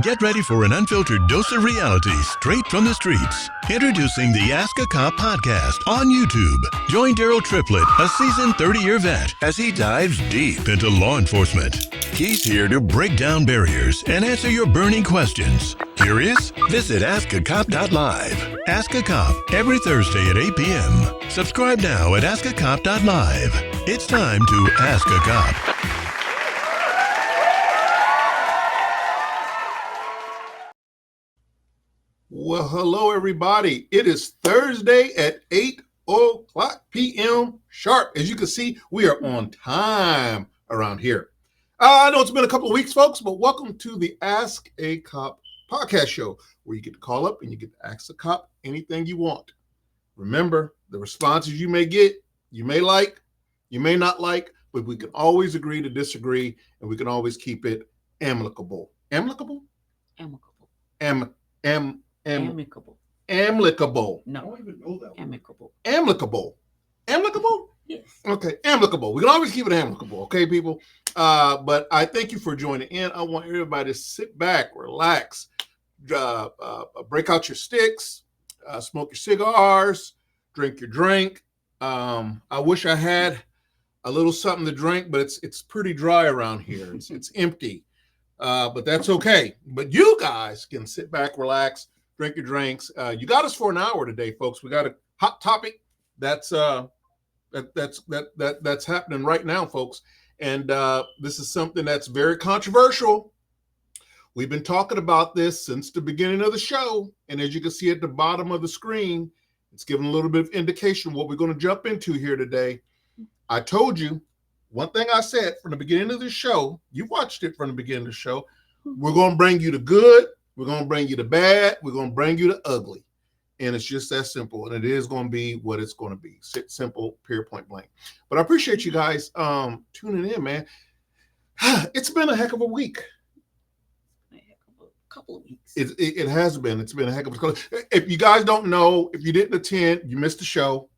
Get ready for an unfiltered dose of reality straight from the streets. Introducing the Ask a Cop podcast on YouTube. Join Daryl Triplett, a seasoned 30-year vet, as he dives deep into law enforcement. He's here to break down barriers and answer your burning questions. Curious? Visit askacop.live. Ask a Cop every Thursday at 8 p.m. Subscribe now at askacop.live. It's time to Ask a Cop. Well, hello, everybody. It is Thursday at 8 o'clock p.m. sharp. As you can see, we are on time around here. I know it's been a couple of weeks, folks, but welcome to the Ask a Cop podcast show, where you get to call up and you get to ask a cop anything you want. Remember, the responses you may get, you may like, you may not like, but we can always agree to disagree, and we can always keep it amicable. Amicable? Amicable. Amicable. No. I don't even know that one. Amicable? Yes. Okay, amicable. We can always keep it amicable, okay, people? But I thank you for joining in. I want everybody to sit back, relax, break out your sticks, smoke your cigars, drink your drink. I wish I had a little something to drink, but it's pretty dry around here. It's empty, but that's okay. But you guys can sit back, relax, drink your drinks. You got us for an hour today, folks. We got a hot topic that's happening right now, folks. And this is something that's very controversial. We've been talking about this since the beginning of the show. And as you can see at the bottom of the screen, it's giving a little bit of indication of what we're going to jump into here today. I told you one thing I said from the beginning of the show. You watched it from the beginning of the show. We're going to bring you the good. We're going to bring you the bad. We're going to bring you the ugly. And it's just that simple. And it is going to be what it's going to be. Simple, period, point blank. But I appreciate you guys tuning in, man. It's been a heck of a week. A couple of weeks. It has been. It's been a heck of a week. If you guys don't know, if you didn't attend, you missed the show.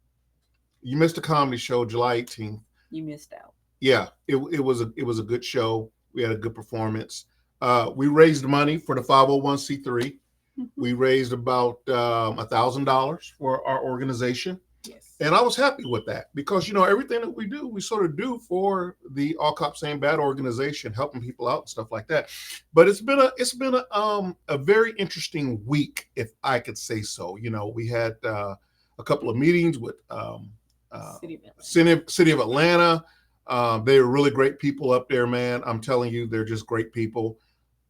You missed the comedy show, July 18th. You missed out. Yeah, it was a good show. We had a good performance. We raised money for the 501c3. We raised about $1,000 for our organization. Yes. And I was happy with that because, everything that we do, we sort of do for the All Cops Ain't Bad organization, helping people out and stuff like that. But it's been a very interesting week, if I could say so. We had a couple of meetings with City of Atlanta. They are really great people up there, man. I'm telling you, they're just great people.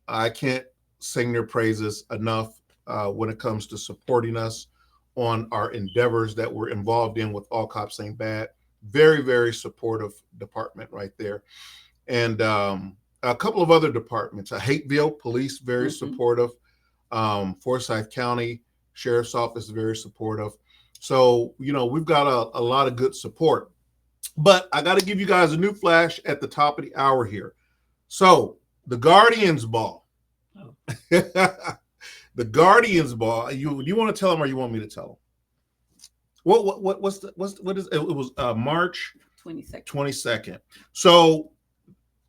I can't sing their praises enough when it comes to supporting us on our endeavors that we're involved in with All Cops Ain't Bad. Very, very supportive department right there. And a couple of other departments. Hateville Police, very supportive. Forsyth County Sheriff's Office, very supportive. So, we've got a lot of good support. But I got to give you guys a new flash at the top of the hour here. So, the Guardians Ball. Oh. The Guardians Ball. You want to tell them, or you want me to tell them? What is it? It was March 22nd. So,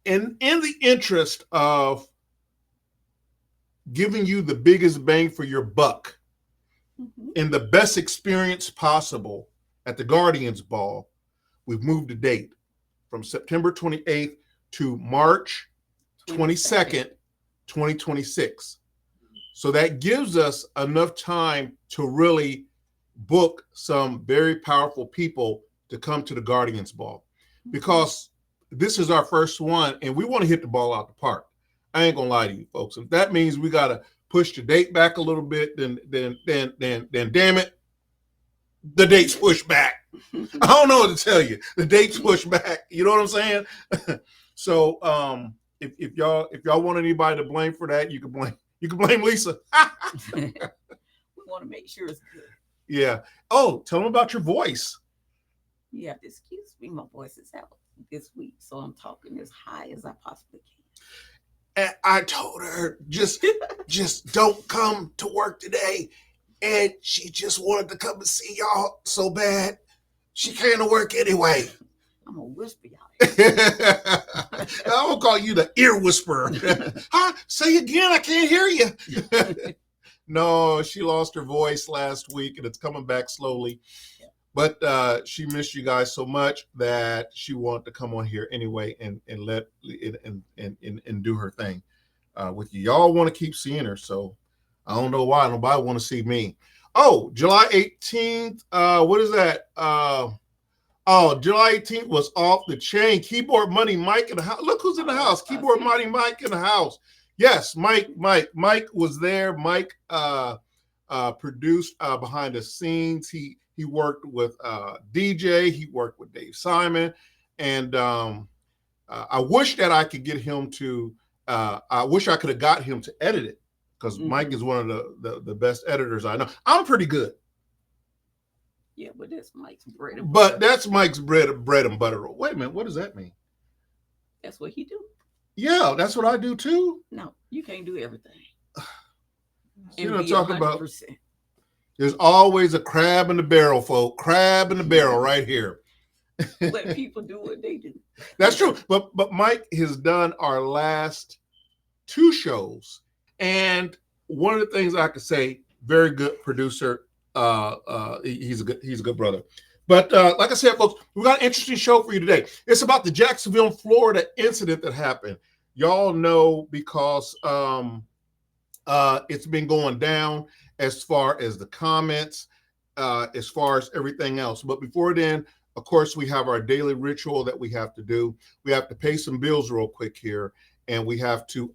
in the interest of giving you the biggest bang for your buck and the best experience possible at the Guardians Ball, we've moved the date from September 28th to March 22nd, 2026. So that gives us enough time to really book some very powerful people to come to the Guardians Ball, because this is our first one and we want to hit the ball out the park. I ain't gonna lie to you folks. If that means we got to push the date back a little bit, then damn it, the date's pushed back. I don't know what to tell you. The date's pushed back. You know what I'm saying? So if y'all want anybody to blame for that, you can blame Lisa. We want to make sure it's good. Yeah. Oh, tell them about your voice. You have to excuse me. My voice is out this week, so I'm talking as high as I possibly can. And I told her just don't come to work today, and she just wanted to come and see y'all so bad. She came to work anyway. I'm gonna whisper y'all. I'm gonna call you the ear whisperer. Huh? Say again, I can't hear you. No, she lost her voice last week and it's coming back slowly. But she missed you guys so much that she wanted to come on here anyway and do her thing with you. Y'all want to keep seeing her, so I don't know why nobody want to see me. Oh, July 18th. What is that? July 18th was off the chain. Keyboard Money Mike in the house. Look who's in the house. Keyboard Money Mike in the house. Yes, Mike was there. Mike produced behind the scenes. He worked with DJ. He worked with Dave Simon, and I wish that I could get him to. I wish I could have got him to edit it because Mike is one of the best editors I know. I'm pretty good. Yeah, but that's Mike's bread and butter. But that's Mike's bread and butter. Wait a minute, what does that mean? That's what he do. Yeah, that's what I do too. No, you can't do everything. You know, talking about. There's always a crab in the barrel, folks. Crab in the barrel right here. Let people do what they do. That's true. But Mike has done our last 2 shows, and one of the things I could say, very good producer. He's a good brother. But like I said, folks, we got an interesting show for you today. It's about the Jacksonville, Florida incident that happened. Y'all know because it's been going down as far as the comments, as far as everything else. But before then, of course, we have our daily ritual that we have to do. We have to pay some bills real quick here, and we have to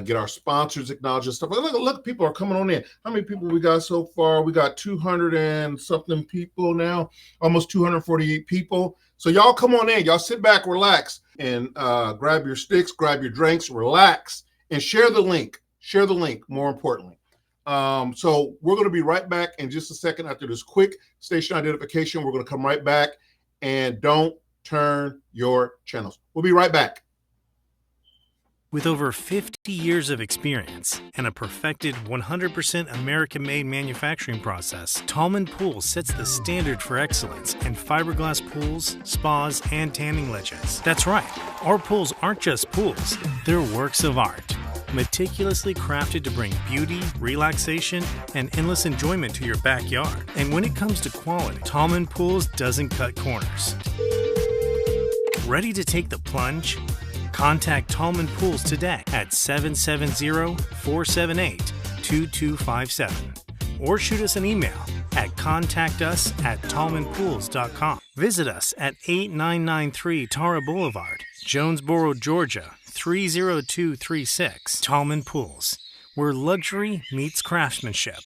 get our sponsors acknowledged and stuff. Look, people are coming on in. How many people we got so far? We got 200 and something people now, almost 248 people. So y'all come on in. Y'all sit back, relax, and grab your sticks, grab your drinks, relax, and share the link. Share the link, more importantly. So we're going to be right back in just a second after this quick station identification. We're going to come right back, and don't turn your channels. We'll be right back. With over 50 years of experience and a perfected 100% American-made manufacturing process, Tallman Pools sets the standard for excellence in fiberglass pools, spas, and tanning ledges. That's right, our pools aren't just pools, they're works of art, meticulously crafted to bring beauty, relaxation, and endless enjoyment to your backyard. And when it comes to quality, Tallman Pools doesn't cut corners. Ready to take the plunge? Contact Tallman Pools today at 770-478-2257 or shoot us an email at contactus@tallmanpools.com. Visit us at 8993 Tara Boulevard, Jonesboro, Georgia 30236. Tallman Pools, where luxury meets craftsmanship.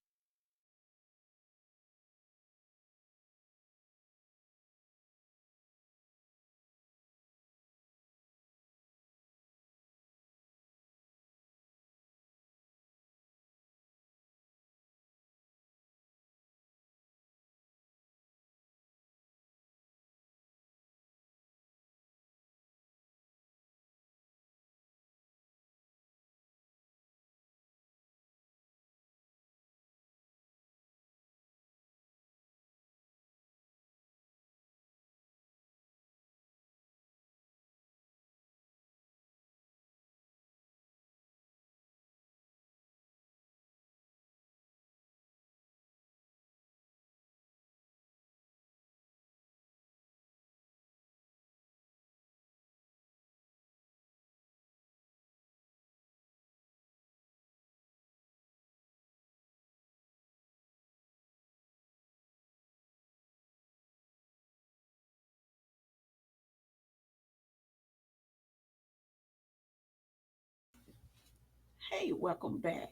Hey, welcome back.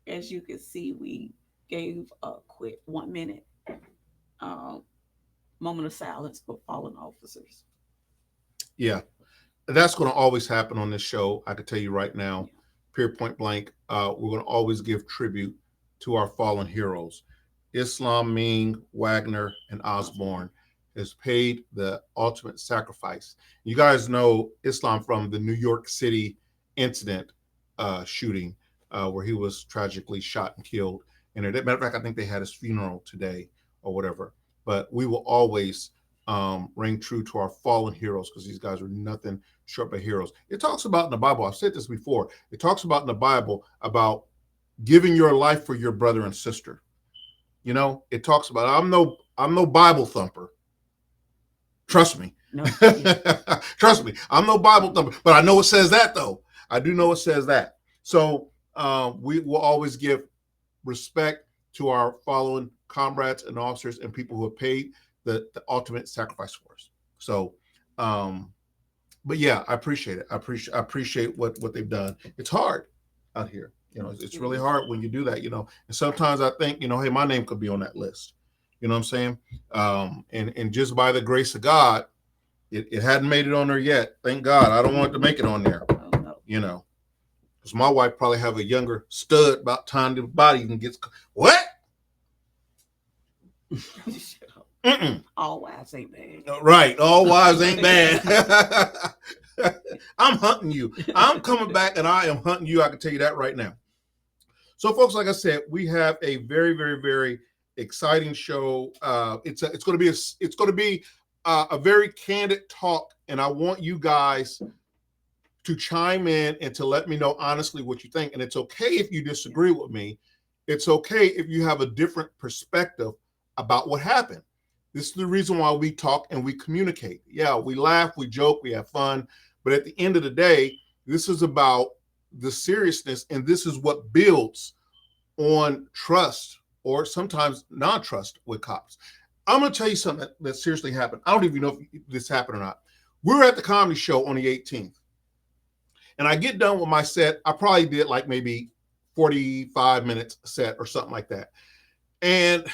As you can see, we gave a quick 1 minute moment of silence for fallen officers. Yeah, that's going to always happen on this show. I can tell you right now, period, point blank. We're going to always give tribute to our fallen heroes. Islam, Ming, Wagner, and Osborne has paid the ultimate sacrifice. You guys know Islam from the New York City incident shooting where he was tragically shot and killed. And as a matter of fact, I think they had his funeral today or whatever. But we will always ring true to our fallen heroes, because these guys are nothing short of heroes. It talks about in the Bible, I've said this before, it talks about in the Bible about giving your life for your brother and sister. You know, it talks about, I'm no Bible thumper. Trust me. No. Trust me. I'm no Bible thumper, but I know it says that though. I do know it says that. So we will always give respect to our fallen comrades and officers and people who have paid the ultimate sacrifice for us. So, but yeah, I appreciate it. I appreciate what they've done. It's hard out here. You know, it's really hard when you do that, you know, and sometimes I think, you know, hey, my name could be on that list. You know what I'm saying? And just by the grace of God, it hadn't made it on there yet. Thank God. I don't want it to make it on there, you know, because my wife probably have a younger stud about time the body even gets, what? All wives ain't bad. Right. All wives ain't bad. I'm hunting you. I'm coming back and I am hunting you. I can tell you that right now. So, folks, like I said, we have a very, very, very exciting show. It's going to be a very candid talk, and I want you guys to chime in and to let me know honestly what you think. And it's okay if you disagree with me. It's okay if you have a different perspective about what happened. This is the reason why we talk and we communicate. Yeah, we laugh, we joke, we have fun, but at the end of the day, this is about the seriousness, and this is what builds on trust or sometimes non-trust with cops. I'm going to tell you something that seriously happened. I don't even know if this happened or not. We were at the comedy show on the 18th, and I get done with my set. I probably did like maybe 45 minutes set or something like that. And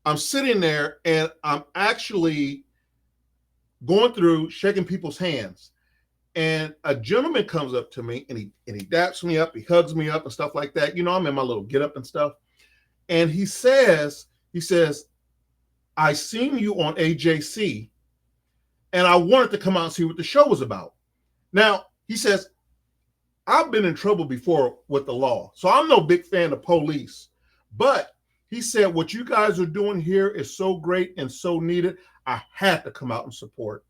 I'm sitting there and I'm actually going through shaking people's hands. And a gentleman comes up to me and he daps me up, he hugs me up and stuff like that. You know, I'm in my little get up and stuff. And he says, I seen you on AJC and I wanted to come out and see what the show was about. Now, he says, I've been in trouble before with the law, so I'm no big fan of police. But he said, what you guys are doing here is so great and so needed. I had to come out and support.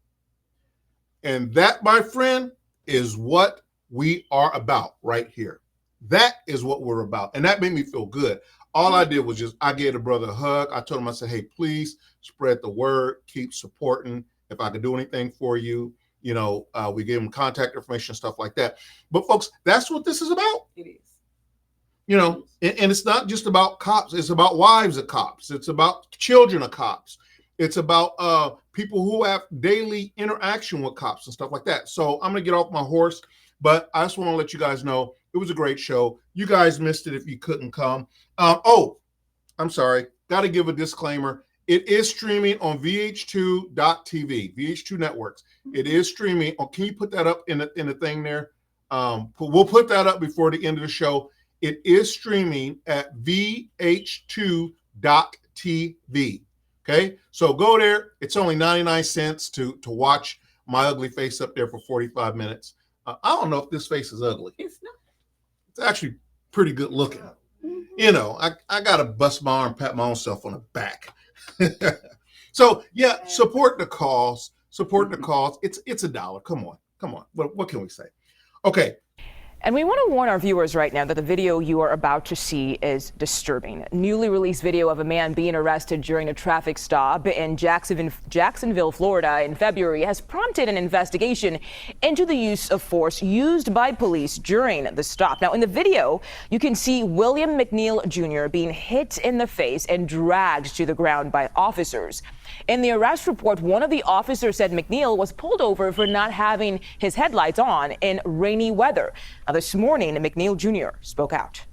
And that, my friend, is what we are about right here. That is what we're about. And that made me feel good. All I did was I gave the brother a hug. I told him, I said, hey, please spread the word, keep supporting. If I could do anything for you, you know, we gave him contact information, stuff like that. But folks, that's what this is about. It is. You know, and it's not just about cops. It's about wives of cops. It's about children of cops. It's about people who have daily interaction with cops and stuff like that. So I'm going to get off my horse, but I just want to let you guys know it was a great show. You guys missed it if you couldn't come. I'm sorry. Got to give a disclaimer. It is streaming on VH2.tv, VH2 Networks. It is streaming. Oh, can you put that up in the thing there? We'll put that up before the end of the show. It is streaming at VH2.tv. Okay, so go there. It's only 99 cents to watch my ugly face up there for 45 minutes. I don't know if this face is ugly. It's not. It's actually pretty good looking. Mm-hmm. You know, I got to bust my arm, pat my own self on the back. So, yeah, support the cause. Support the cause. It's $1. Come on. What can we say? Okay. And we want to warn our viewers right now that the video you are about to see is disturbing. Newly released video of a man being arrested during a traffic stop in Jacksonville, Florida in February has prompted an investigation into the use of force used by police during the stop. Now, in the video, you can see William McNeil Jr. being hit in the face and dragged to the ground by officers. In the arrest report, one of the officers said McNeil was pulled over for not having his headlights on in rainy weather. Now, this morning, McNeil Jr. spoke out.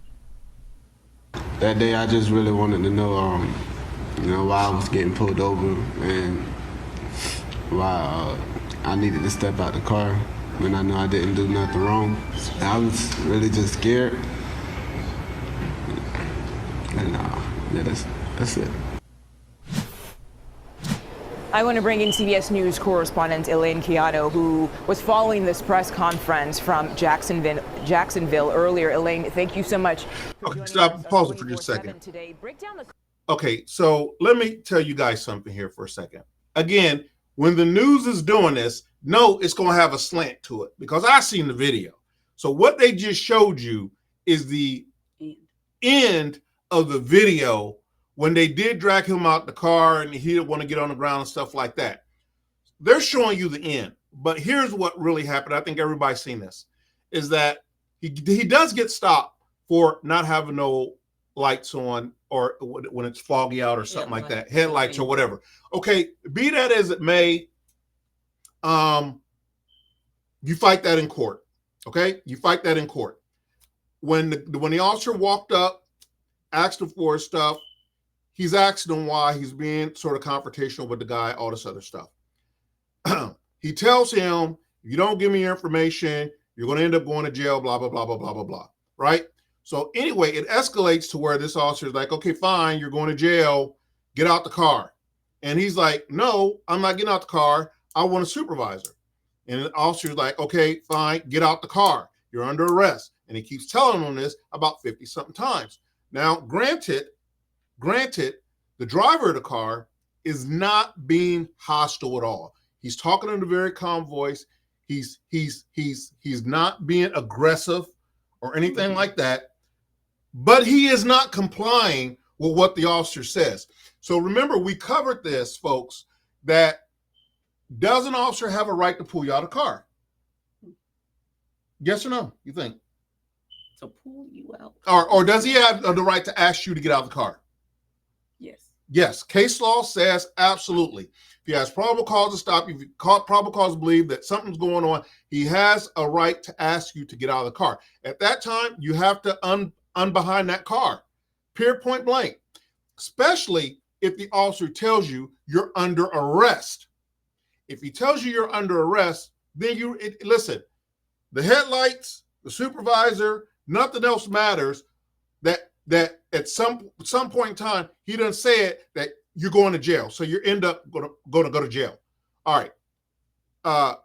That day, I just really wanted to know, why I was getting pulled over and why I needed to step out the car when I know I didn't do nothing wrong. I was really just scared. And that's it. I want to bring in CBS News correspondent Elaine Keano, who was following this press conference from Jacksonville earlier. Elaine, thank you so much. Okay, stop. Pause it for just a second. Today. Break down the Okay, so let me tell you guys something here for a second. Again, when the news is doing this, no, it's going to have a slant to it because I seen the video. So what they just showed you is the end of the video when they did drag him out the car and he didn't want to get on the ground and stuff like that. They're showing you the end. But here's what really happened. I think everybody's seen this, is that he does get stopped for not having no lights on or when it's foggy out or something like that, headlights or whatever. Okay, be that as it may, you fight that in court. Okay, you fight that in court. When the officer walked up, asked him for his stuff, he's asking him why, he's being sort of confrontational with the guy, all this other stuff. He tells him, if you don't give me your information, you're going to end up going to jail, blah, blah, blah, blah, blah, blah, blah, right? So anyway, it escalates to where this officer is like, okay, fine, you're going to jail, get out the car. And he's like, no, I'm not getting out the car. I want a supervisor. And the officer's like, okay, fine, get out the car. You're under arrest. And he keeps telling him this about 50-something times. Now, granted, the driver of the car is not being hostile at all. He's talking in a very calm voice. He's not being aggressive or anything like that. But he is not complying with what the officer says. So remember, we covered this, folks, that does an officer have a right to pull you out of the car? Yes or no, you think? To pull you out. Or does he have the right to ask you to get out of the car? Yes. Yes. Case law says absolutely. If he has probable cause to stop you, if you probable cause to believe that something's going on, he has a right to ask you to get out of the car. At that time, you have to unbehind that car, period, point blank, especially if the officer tells you you're under arrest. If he tells you you're under arrest, then listen, the headlights, the supervisor, nothing else matters. That at some point in time, he doesn't say it, that you're going to jail. So you end up going to go to jail. All right.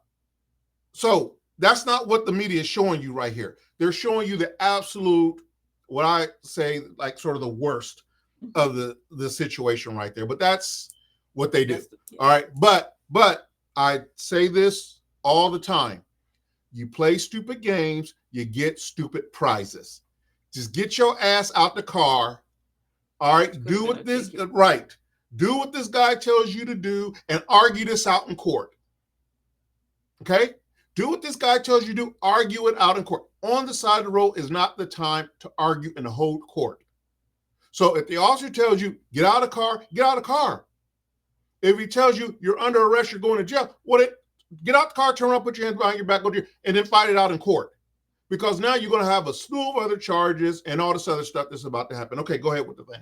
So that's not what the media is showing you right here. They're showing you the absolute, what I say, like sort of the worst of the situation right there. But that's what they do. All right. But I say this all the time. You play stupid games, you get stupid prizes. Just get your ass out the car. All right. Do what this guy tells you to do and argue this out in court. Okay? Do what this guy tells you to do, argue it out in court. On the side of the road is not the time to argue and hold court. So if the officer tells you, get out of the car, get out of the car. If he tells you you're under arrest, you're going to jail, get out the car, turn around, put your hands behind your back, and then fight it out in court. Because now you're going to have a slew of other charges and all this other stuff that's about to happen. Okay, go ahead with the thing.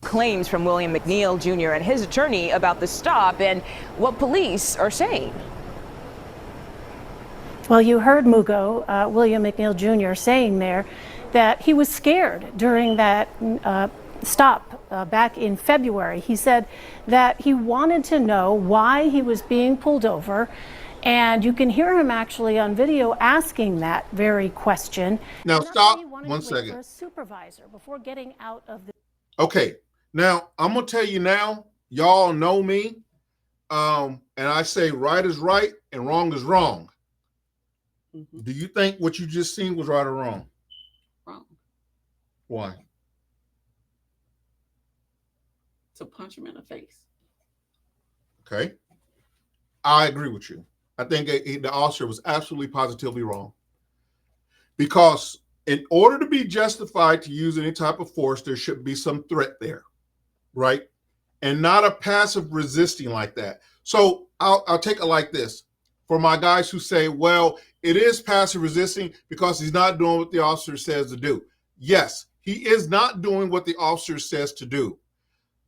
Claims from William McNeil Jr. and his attorney about the stop and what police are saying. Well, you heard Mugo, William McNeil Jr. saying there that he was scared during that stop back in February. He said that he wanted to know why he was being pulled over, and you can hear him actually on video asking that very question. Now stop 1 second. For a supervisor before getting out of the. Okay, now I'm gonna tell you now. Y'all know me, and I say right is right and wrong is wrong. Mm-hmm. Do you think what you just seen was right or wrong? Wrong. Why? To punch him in the face. Okay. I agree with you. I think the officer was absolutely positively wrong. Because in order to be justified to use any type of force, there should be some threat there, right? And not a passive resisting like that. So I'll take it like this. For my guys who say, well, it is passive resisting because he's not doing what the officer says to do. Yes, he is not doing what the officer says to do.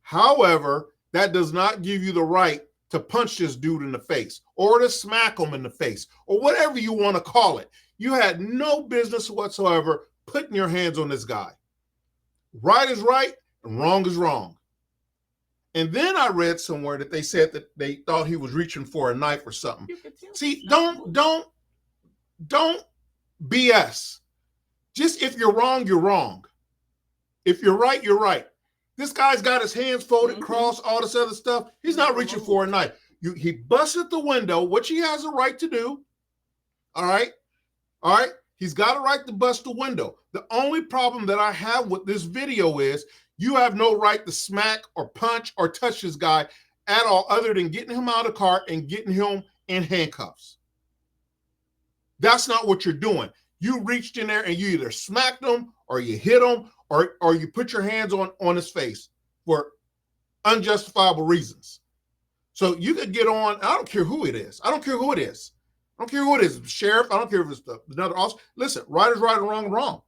However, that does not give you the right to punch this dude in the face or to smack him in the face or whatever you want to call it. You had no business whatsoever putting your hands on this guy. Right is right and wrong is wrong. And then I read somewhere that they said that they thought he was reaching for a knife or something. See, don't BS. Just if you're wrong, you're wrong. If you're right, you're right. This guy's got his hands folded, crossed, all this other stuff. He's not reaching for a knife. He busted the window, which he has a right to do. All right. All right. He's got a right to bust the window. The only problem that I have with this video is you have no right to smack or punch or touch this guy at all, other than getting him out of the car and getting him in handcuffs. That's not what you're doing. You reached in there and you either smacked him or you hit him or you put your hands on his face for unjustifiable reasons. So you could get on, I don't care who it is. I don't care who it is. I don't care who it is. The sheriff, I don't care if it's another officer. Listen, right is right and wrong is wrong.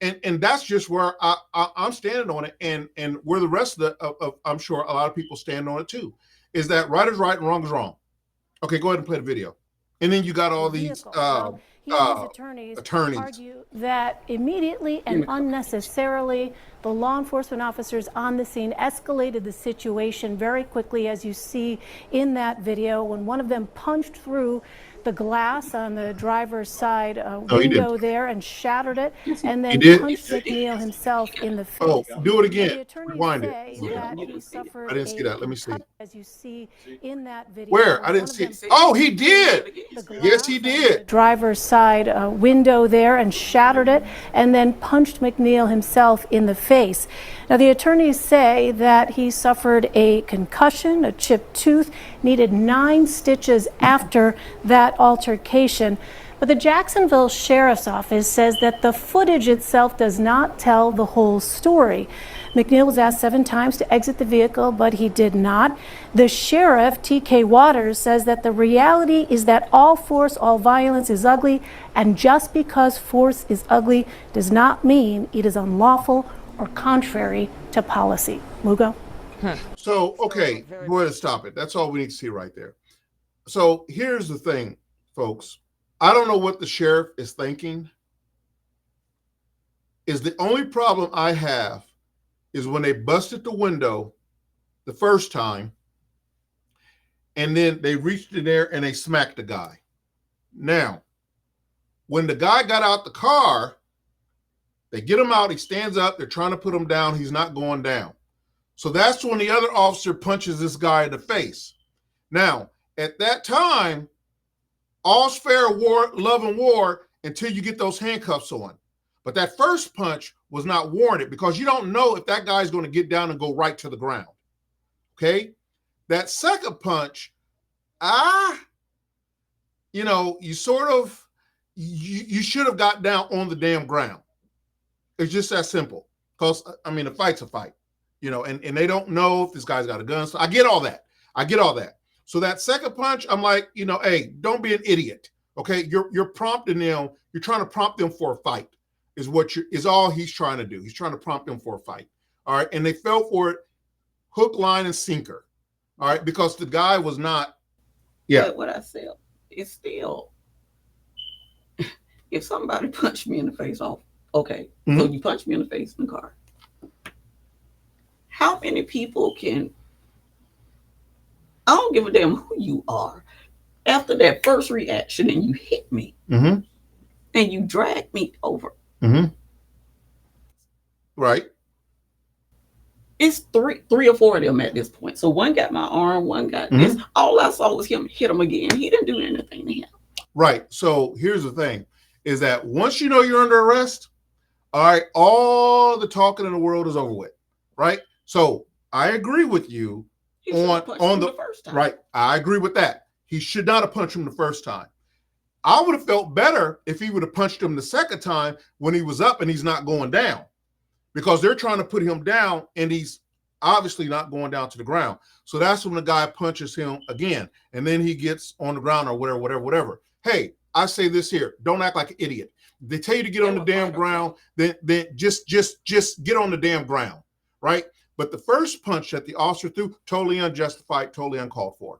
And that's just where I'm standing on it, and where the rest of I'm sure a lot of people stand on it too, is that right is right and wrong is wrong. Okay, go ahead and play the video. And then you got all these he and his attorneys argue that immediately and unnecessarily the law enforcement officers on the scene escalated the situation very quickly, as you see in that video, when one of them punched through the glass on the driver's side window there and shattered it, and then punched McNeil himself in the face. Oh, do it again. The attorneys Rewind say it. that he suffered I didn't see that. Let me see. as you see in that video. Where? I didn't see it. Oh, he did. Yes, he did. Driver's side window there and shattered it, and then punched McNeil himself in the face. Now, the attorneys say that he suffered a concussion, a chipped tooth, needed 9 stitches after that altercation. But the Jacksonville Sheriff's Office says that the footage itself does not tell the whole story. McNeil was asked 7 times to exit the vehicle, but he did not. The sheriff, T.K. Waters, says that the reality is that all force, all violence is ugly, and just because force is ugly does not mean it is unlawful or contrary to policy. Mugo? So, okay, go ahead and stop it. That's all we need to see right there. So here's the thing, folks. I don't know what the sheriff is thinking. Is the only problem I have is when they busted the window the first time, and then they reached in there and they smacked the guy. Now, when the guy got out the car, they get him out, he stands up, they're trying to put him down, he's not going down. So that's when the other officer punches this guy in the face. Now, at that time, all's fair, love and war, until you get those handcuffs on. But that first punch was not warranted, because you don't know if that guy's going to get down and go right to the ground. Okay? That second punch, you sort of, you should have got down on the damn ground. It's just that simple. Because, I mean, a fight's a fight, and they don't know if this guy's got a gun. So I get all that. So that second punch, I'm like, hey, don't be an idiot. Okay? You're prompting them. You're trying to prompt them for a fight is all he's trying to do. He's trying to prompt them for a fight. All right. And they fell for it hook, line, and sinker. All right. Because the guy was not. Yeah. But what I said is still, if somebody punched me in the face, okay. Mm-hmm. So you punched me in the face in the car. How many people I don't give a damn who you are. After that first reaction and you hit me, mm-hmm. and you drag me over. Mm-hmm. Right. It's three or four of them at this point. So one got my arm, one got mm-hmm. this. All I saw was him hit him again. He didn't do anything to him. Right. So here's the thing, is that once you know you're under arrest, all right, all the talking in the world is over with. Right. So I agree with you on the first time. Right. I agree with that. He should not have punched him the first time. I would have felt better if he would have punched him the second time when he was up and he's not going down, because they're trying to put him down and he's obviously not going down to the ground. So that's when the guy punches him again, and then he gets on the ground or whatever. Hey, I say this here. Don't act like an idiot. If they tell you to get on the damn ground, then just get on the damn ground, right? But the first punch that the officer threw, totally unjustified, totally uncalled for.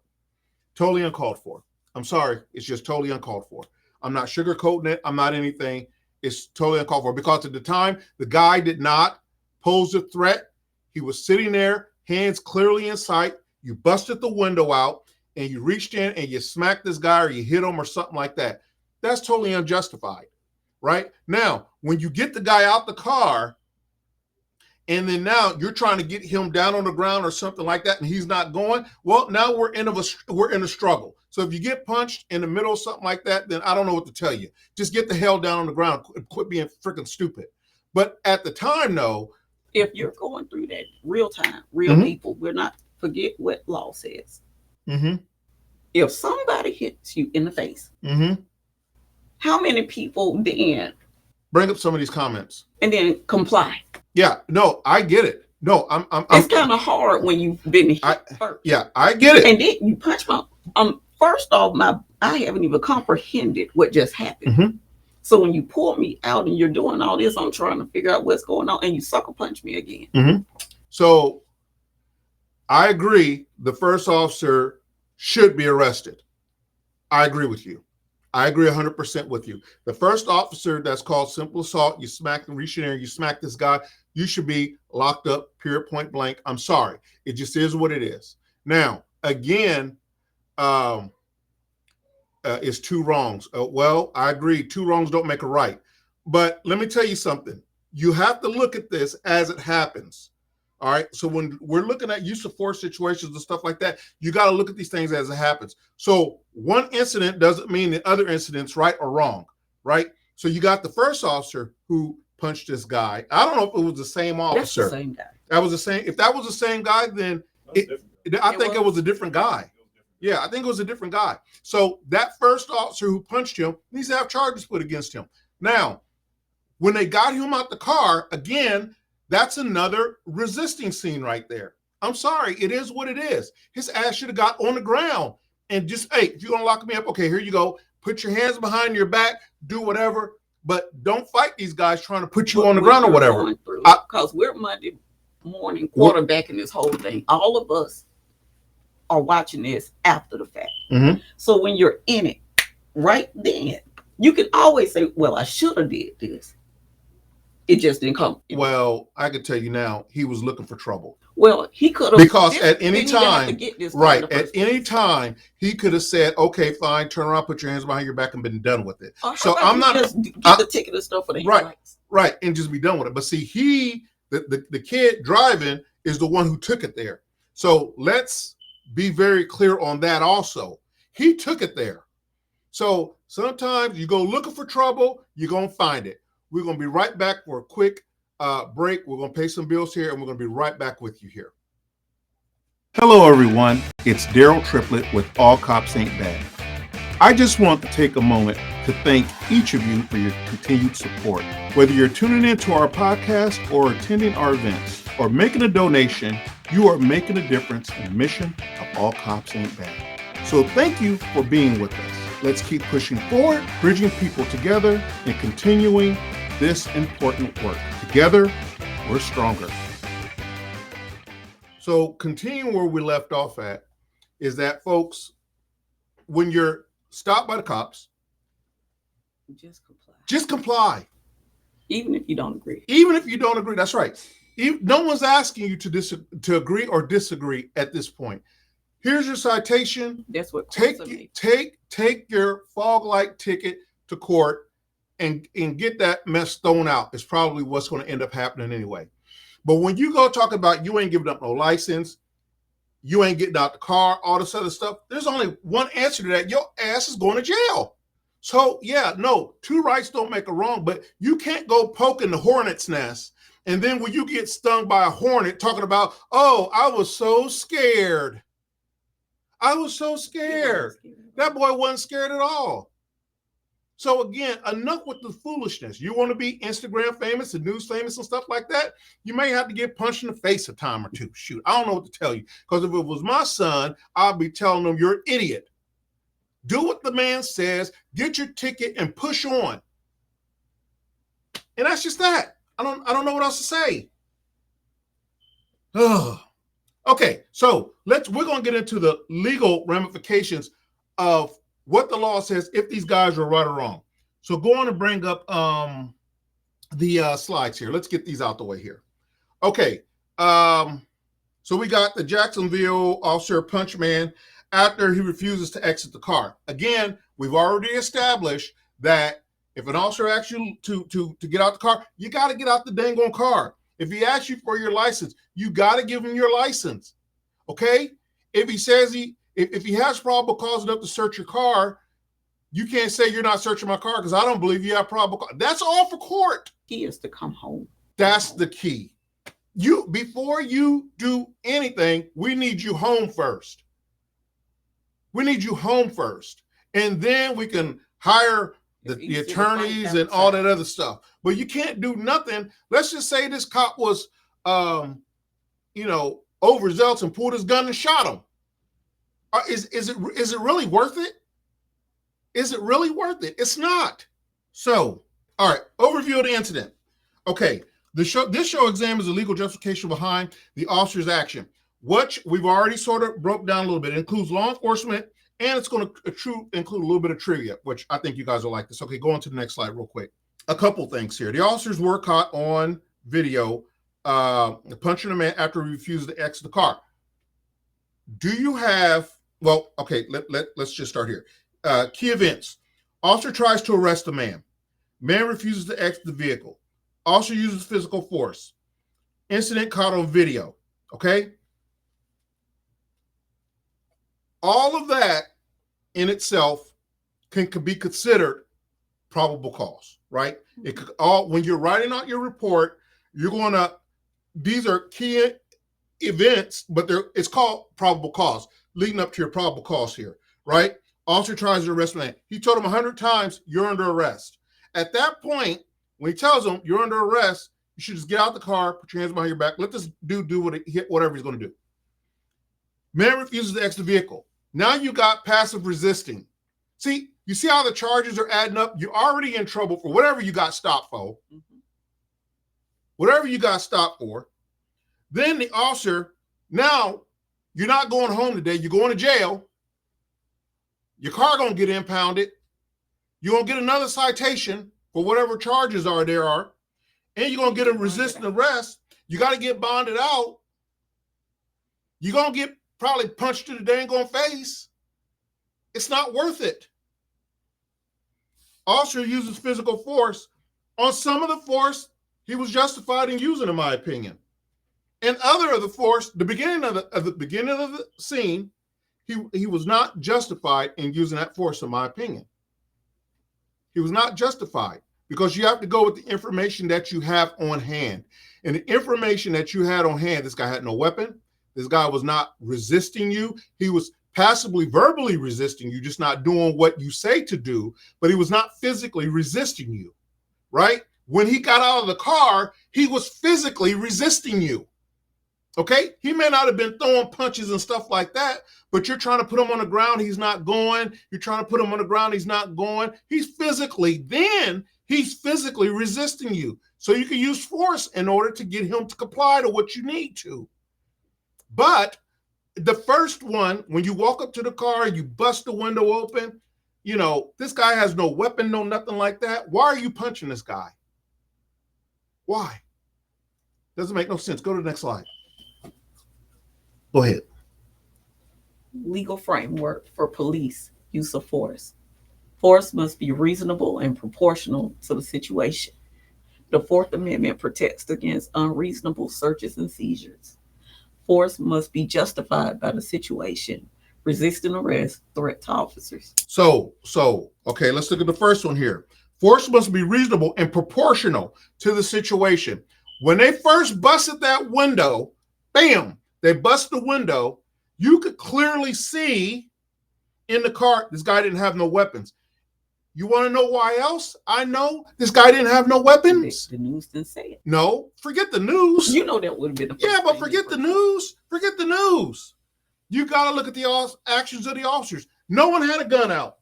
Totally uncalled for. I'm sorry. It's just totally uncalled for. I'm not sugarcoating it. I'm not anything. It's totally uncalled for, because at the time, the guy did not pose a threat. He was sitting there, hands clearly in sight. You busted the window out and you reached in and you smacked this guy, or you hit him or something like that. That's totally unjustified, right? Now, when you get the guy out the car, and then now you're trying to get him down on the ground or something like that, and he's not going, well, now we're in a struggle. So if you get punched in the middle of something like that, then I don't know what to tell you. Just get the hell down on the ground. Quit being freaking stupid. But at the time, though, if you're going through that real time, real people, we're not forget what law says. If somebody hits you in the face, how many people then bring up some of these comments and then comply? Yeah, no, I get it. No, it's kind of hard when you've been hit first. Yeah, I get it. And then you punch my first off, I haven't even comprehended what just happened. So when you pull me out and you're doing all this, I'm trying to figure out what's going on, and you sucker punch me again. So I agree. The first officer should be arrested. I agree with you. I agree 100% with you. The first officer that's called simple assault, you smack the reaching, you smack this guy, you should be locked up, period, point blank. I'm sorry. It just is what it is. Now, again, it's two wrongs. Well, I agree. Two wrongs don't make a right. But let me tell you something. You have to look at this as it happens. All right. So when we're looking at use of force situations and stuff like that, you got to look at these things as it happens. So one incident doesn't mean the other incident's right or wrong, right? So you got the first officer who punched this guy. I don't know if it was the same officer. That's the same guy. That was the same. If that was the same guy, then I think it was a different guy. Yeah, I think it was a different guy. So that first officer who punched him needs to have charges put against him. Now, when they got him out the car, again, that's another resisting scene right there. I'm sorry. It is what it is. His ass should have got on the ground and just, hey, if you're going to lock me up, okay, here you go. Put your hands behind your back, do whatever, but don't fight these guys trying to put you on the ground or whatever. Because we're Monday morning quarterbacking this whole thing. All of us are watching this after the fact. So when you're in it right then, you can always say, well, I should have did this. It just didn't come. Well, I can tell you now, he was looking for trouble. Well, he could have. Because at any time, right, at any time, he could have said, okay, fine, turn around, put your hands behind your back and been done with it. So I'm not. Just get the ticket and stuff for the headlights. Right, and just be done with it. But see, the kid driving is the one who took it there. So let's be very clear on that also. He took it there. So sometimes you go looking for trouble, you're going to find it. We're going to be right back for a quick break. We're going to pay some bills here, and we're going to be right back with you here. Hello, everyone. It's Daryl Triplett with All Cops Ain't Bad. I just want to take a moment to thank each of you for your continued support. Whether you're tuning into our podcast or attending our events or making a donation, you are making a difference in the mission of All Cops Ain't Bad. So thank you for being with us. Let's keep pushing forward, bridging people together, and continuing this important work. Together, we're stronger. So continuing where we left off at is that, folks, when you're stopped by the cops, just comply. Even if you don't agree. Even if you don't agree, that's right. No one's asking you to agree or disagree at this point. Here's your citation. That's what take your fog light ticket to court and get that mess thrown out. Is probably what's going to end up happening anyway. But when you go talk about you ain't giving up no license, you ain't getting out the car, all this other stuff, there's only one answer to that. Your ass is going to jail. So yeah, no, two rights don't make a wrong, but you can't go poking the hornet's nest. And then when you get stung by a hornet talking about, oh, I was so scared. I was so scared. That boy wasn't scared at all. So again, enough with the foolishness. You want to be Instagram famous and news famous and stuff like that? You may have to get punched in the face a time or two. Shoot, I don't know what to tell you. Because if it was my son, I'd be telling him you're an idiot. Do what the man says, get your ticket and push on. And that's just that. I don't know what else to say. Ugh. Okay, so we're going to get into the legal ramifications of what the law says if these guys are right or wrong. So go on and bring up the slides here. Let's get these out the way here. Okay, so we got the Jacksonville officer punch man after he refuses to exit the car. Again, we've already established that If an officer asks you to get out the car, you got to get out the dang on car. If he asks you for your license, you got to give him your license. Okay? If he says if he has probable cause enough to search your car, you can't say you're not searching my car because I don't believe you have probable cause. That's all for court. He is to come home. That's the key. Before you do anything, we need you home first. We need you home first. And then we can hire the attorneys and all that other stuff. But you can't do nothing. Let's just say this cop was, overzealous and pulled his gun and shot him. Is it really worth it? Is it really worth it? It's not. So, all right, overview of the incident. Okay, this show examines the legal justification behind the officer's action, which we've already sort of broke down a little bit. It includes law enforcement, and it's going to include a little bit of trivia, which I think you guys will like this. Okay, go on to the next slide real quick. A couple things here. The officers were caught on video punching a man after he refused to exit the car. Do you have, well, okay, let's just start here. Key events. Officer tries to arrest the man. Man refuses to exit the vehicle. Officer uses physical force. Incident caught on video. Okay? All of that in itself can be considered probable cause, right? It could when you're writing out your report, you're going to, these are key events, but it's called probable cause, leading up to your probable cause here, right? Officer tries to arrest the man. He told him 100 times, you're under arrest. At that point, when he tells him you're under arrest, you should just get out the car, put your hands behind your back, let this dude do whatever he's going to do. Man refuses to exit the vehicle. Now you got passive resisting. See, you see how the charges are adding up? You're already in trouble for whatever you got stopped for. Whatever you got stopped for. Then the officer, now you're not going home today. You're going to jail. Your car going to get impounded. You're going to get another citation for whatever charges there are. And you're going to get a resisting arrest. You got to get bonded out. You're going to get probably punched to the dang on face. It's not worth it. Officer uses physical force. On some of the force, he was justified in using, in my opinion. And other of the force, the beginning of the scene, he was not justified in using that force, in my opinion. He was not justified because you have to go with the information that you have on hand. And the information that you had on hand, this guy had no weapon. This guy was not resisting you. He was passively, verbally resisting you, just not doing what you say to do, but he was not physically resisting you, right? When he got out of the car, he was physically resisting you, okay? He may not have been throwing punches and stuff like that, but you're trying to put him on the ground, he's not going. You're trying to put him on the ground, he's not going. He's physically resisting you. So you can use force in order to get him to comply to what you need to. But the first one, when you walk up to the car, you bust the window open, this guy has no weapon, no nothing like that. Why are you punching this guy? Why? Doesn't make no sense. Go to the next slide. Go ahead. Legal framework for police use of force. Force must be reasonable and proportional to the situation. The Fourth Amendment protects against unreasonable searches and seizures. Force must be justified by the situation. Resisting arrest, threat to officers. So, okay, let's look at the first one here. Force must be reasonable and proportional to the situation. When they first busted that window, bam, they bust the window. You could clearly see in the car, this guy didn't have no weapons. You want to know why else? I know this guy didn't have no weapons. The news didn't say it. No, forget the news. That would have been the first but forget the news. Forget the news. You got to look at the actions of the officers. No one had a gun out.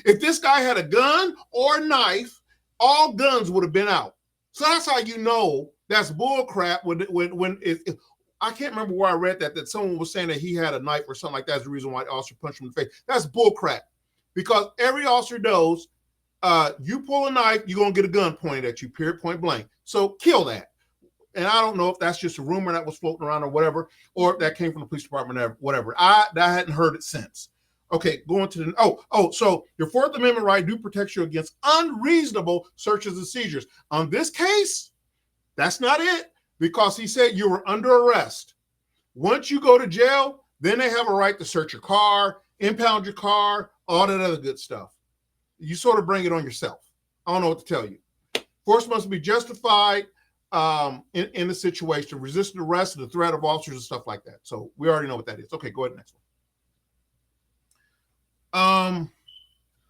If this guy had a gun or a knife, all guns would have been out. So that's how you know that's bull crap when I can't remember where I read that someone was saying that he had a knife or something like that. That's the reason why the officer punched him in the face. That's bull crap. Because every officer knows you pull a knife, you're going to get a gun pointed at you, period, point blank. So kill that. And I don't know if that's just a rumor that was floating around or whatever, or if that came from the police department or whatever. I hadn't heard it since. Okay, going to the so your Fourth Amendment right do protect you against unreasonable searches and seizures. On this case, that's not it, because he said you were under arrest. Once you go to jail, then they have a right to search your car, impound your car, all that other good stuff. You sort of bring it on yourself. I don't know what to tell you. Force must be justified in the situation, resisting arrest and the threat of officers and stuff like that. So we already know what that is. Okay, go ahead, next one.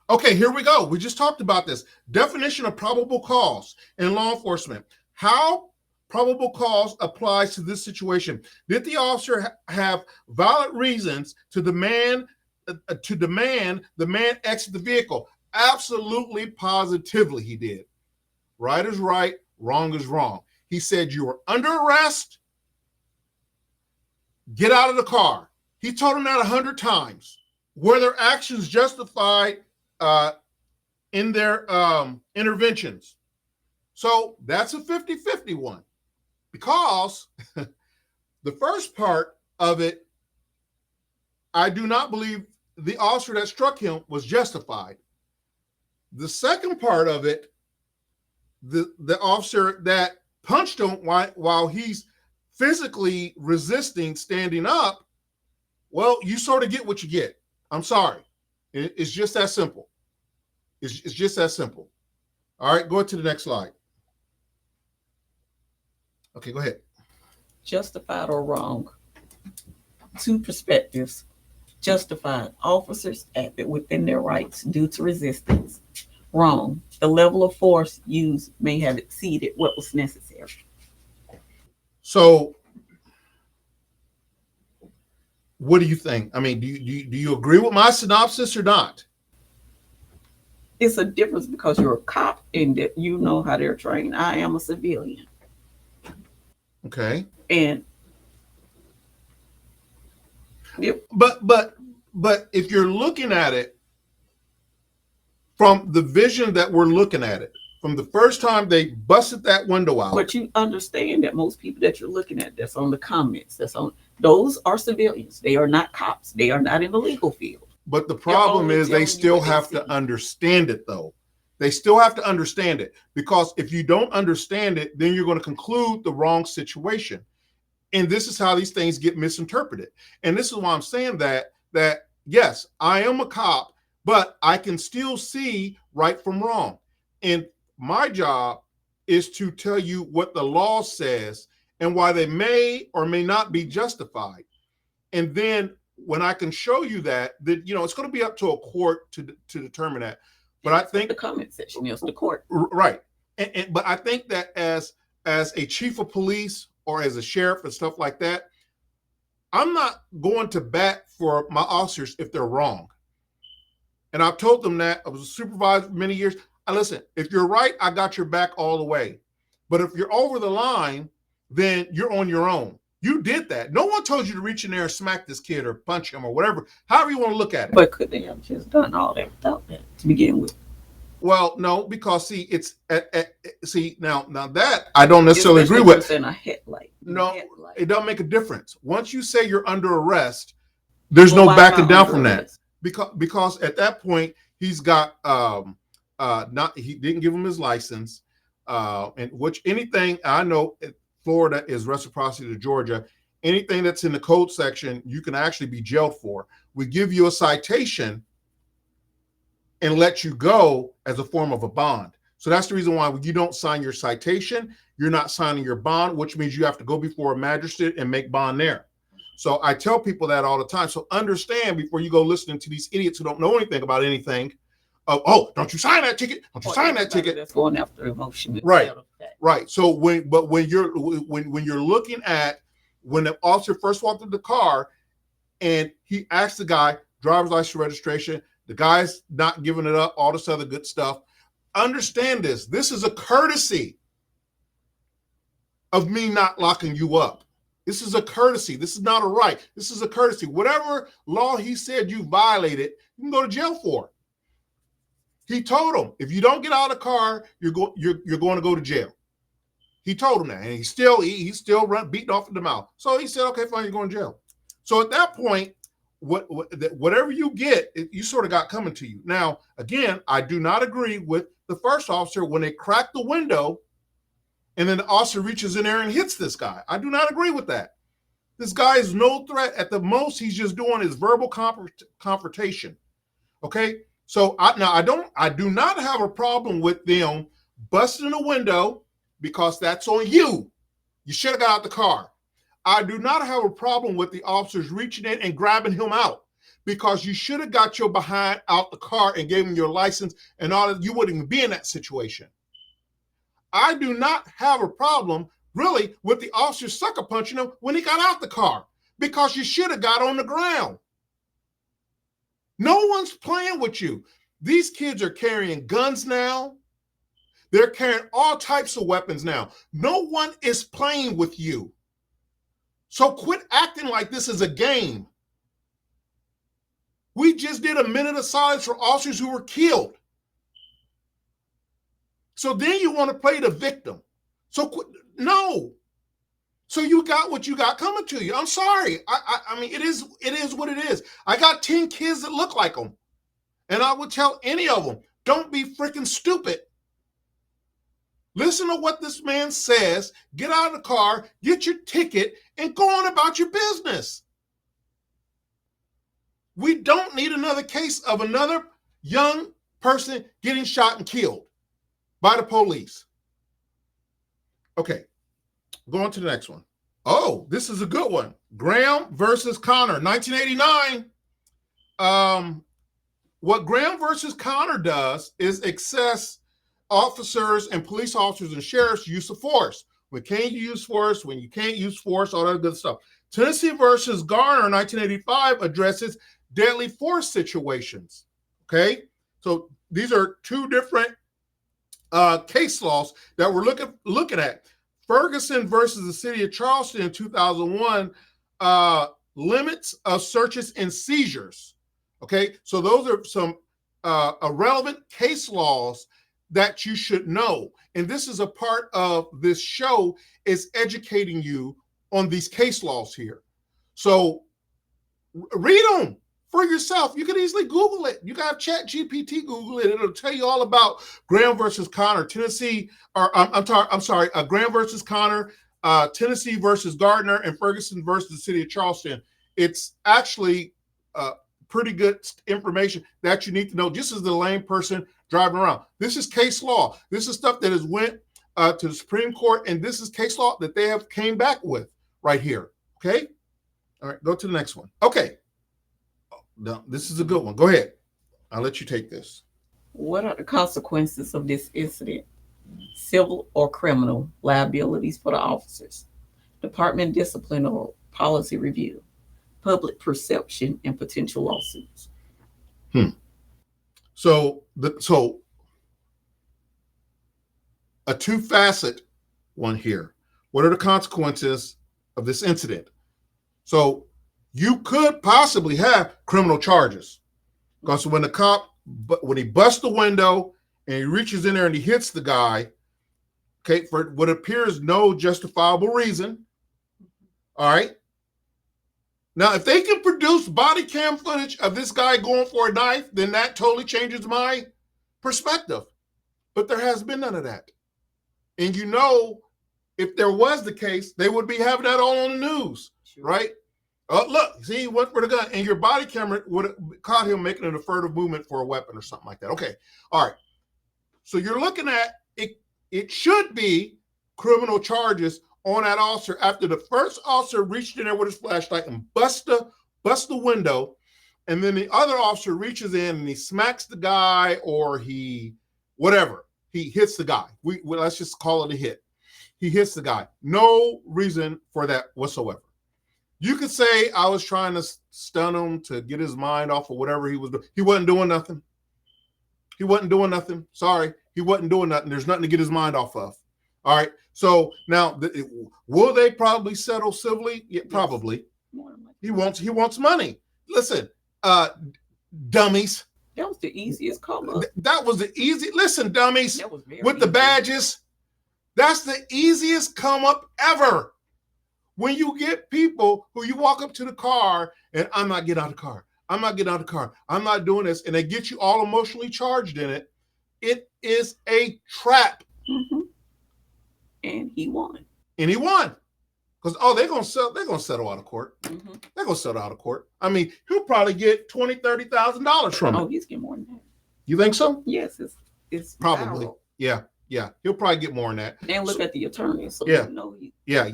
Okay, here we go. We just talked about this. Definition of probable cause in law enforcement. How probable cause applies to this situation. Did the officer have valid reasons to demand the man exit the vehicle? Absolutely, positively he did. Right is right, wrong is wrong. He said you were under arrest. Get out of the car. He told him that 100 times. Were their actions justified in their interventions? So that's a 50-50 one, because the first part of it, I do not believe the officer that struck him was justified. The second part of it, the officer that punched him while he's physically resisting standing up, well, you sort of get what you get. I'm sorry. It's just that simple. It's just that simple. All right, go to the next slide. Okay, go ahead. Justified or wrong? Two perspectives. Justified. Officers acted within their rights due to resistance. Wrong. The level of force used may have exceeded what was necessary. So, what do you think? I mean, do you agree with my synopsis or not? It's a difference because you're a cop and that you know how they're trained. I am a civilian. Okay. And but if you're looking at it from the vision that we're looking at it, from the first time they busted that window out. But you understand that most people that you're looking at, that's on the comments, those are civilians. They are not cops. They are not in the legal field. But the problem is they still have to understand it, though. They still have to understand it, because if you don't understand it, then you're going to conclude the wrong situation. And this is how these things get misinterpreted. And this is why I'm saying that yes, I am a cop, but I can still see right from wrong. And my job is to tell you what the law says and why they may or may not be justified. And then when I can show you that it's going to be up to a court to determine that. But I think the comment section is the court. Right. But I think that as a chief of police or as a sheriff and stuff like that, I'm not going to bat for my officers if they're wrong. And I've told them that. I was a supervisor for many years. Listen, if you're right, I got your back all the way. But if you're over the line, then you're on your own. You did that. No one told you to reach in there and smack this kid or punch him or whatever, however you want to look at it. But could they have just done all that without that to begin with? Well, no, because see, it's now that I don't necessarily agree with. In a headlight. No, it doesn't make a difference. Once you say you're under arrest, there's no backing down from that. Because at that point he's got he didn't give him his license, and which anything I know, Florida is reciprocity to Georgia. Anything that's in the code section, you can actually be jailed for. We give you a citation and let you go as a form of a bond. So that's the reason why when you don't sign your citation, you're not signing your bond, which means you have to go before a magistrate and make bond there. So I tell people that all the time. So understand before you go listening to these idiots who don't know anything about anything. Oh, don't you sign that ticket? Don't you sign that ticket? That's going after emotion. Right. Right. So when you're looking at when the officer first walked in the car and he asked the guy, driver's license, registration, the guy's not giving it up, all this other good stuff. Understand this. This is a courtesy of me not locking you up. This is a courtesy. This is not a right. This is a courtesy. Whatever law he said you violated, you can go to jail for. He told him, if you don't get out of the car, you're going to go to jail. He told him that, and he's still beating off in the mouth. So he said, okay, fine, you're going to jail. So at that point, whatever you get, you sort of got coming to you. Now, again, I do not agree with the first officer when they crack the window and then the officer reaches in there and hits this guy. I do not agree with that. This guy is no threat. At the most, he's just doing his verbal confrontation. Okay, so I do not have a problem with them busting the window because that's on you. You should have got out the car. I do not have a problem with the officers reaching in and grabbing him out because you should have got your behind out the car and gave him your license and all that. You wouldn't even be in that situation. I do not have a problem really with the officer sucker punching him when he got out the car because you should have got on the ground. No one's playing with you. These kids are carrying guns now. They're carrying all types of weapons now. No one is playing with you. So quit acting like this is a game. We just did a minute of silence for officers who were killed. So then you want to play the victim. So no. So you got what you got coming to you. I'm sorry. I mean, it is what it is. I got 10 kids that look like them. And I would tell any of them, don't be freaking stupid. Listen to what this man says, get out of the car, get your ticket, and go on about your business. We don't need another case of another young person getting shot and killed by the police. Okay, go on to the next one. Oh, this is a good one. Graham versus Connor, 1989. What Graham versus Connor does is assess officers and police officers and sheriffs' use of force. When can you use force, when you can't use force, all that good stuff. Tennessee versus Garner, 1985, addresses deadly force situations. Okay, so these are two different case laws that we're looking at. Ferguson versus the city of Charleston in 2001, limits of searches and seizures. Okay, so those are some irrelevant case laws that you should know. And this is a part of this show, is educating you on these case laws here. So read them for yourself. You can easily Google it. You got ChatGPT, Google it. It'll tell you all about Graham versus Connor, Tennessee, or Graham versus Connor, Tennessee versus Gardner, and Ferguson versus the city of Charleston. It's actually pretty good information that you need to know just as the lame person driving around. This is case law. This is stuff that has went to the Supreme Court, and this is case law that they have came back with right here. Okay? All right, go to the next one. Okay. No, this is a good one. Go ahead. I'll let you take this. What are the consequences of this incident? Civil or criminal liabilities for the officers, department discipline or policy review, public perception, and potential lawsuits. So a two-facet one here. What are the consequences of this incident? So you could possibly have criminal charges, because when he busts the window and he reaches in there and he hits the guy, okay, for what appears no justifiable reason. All right. Now, if they can produce body cam footage of this guy going for a knife, then that totally changes my perspective. But there has been none of that. And you know, if there was the case, they would be having that all on the news, right? Oh, look, see, he went for the gun, and your body camera would have caught him making an affirmative movement for a weapon or something like that. Okay, all right. So you're looking at it. It should be criminal charges on that officer after the first officer reached in there with his flashlight and bust the window, and then the other officer reaches in and he smacks the guy, or he hits the guy. Let's just call it a hit. He hits the guy. No reason for that whatsoever. You could say I was trying to stun him to get his mind off of whatever he was doing. He wasn't doing nothing. Sorry, he wasn't doing nothing. There's nothing to get his mind off of. All right. So now, will they probably settle civilly? Yeah, probably. He wants money. Listen, dummies. That was the easiest come up. That was the easy. Listen, dummies, with the badges. That's the easiest come up ever. when you get people who you walk up to the car and I'm not getting out of the car. I'm not getting out of the car. I'm not doing this. And they get you all emotionally charged in it. It is a trap. Mm-hmm. And he won. And he won. Because, they're gonna settle out of court. Mm-hmm. They're gonna settle out of court. I mean, he'll probably get $20,000, $30,000 from it. Oh, he's getting more than that. You think so? Yes, it's probably. viral. Yeah. He'll probably get more than that. And look at the attorney. So yeah. You know Yeah.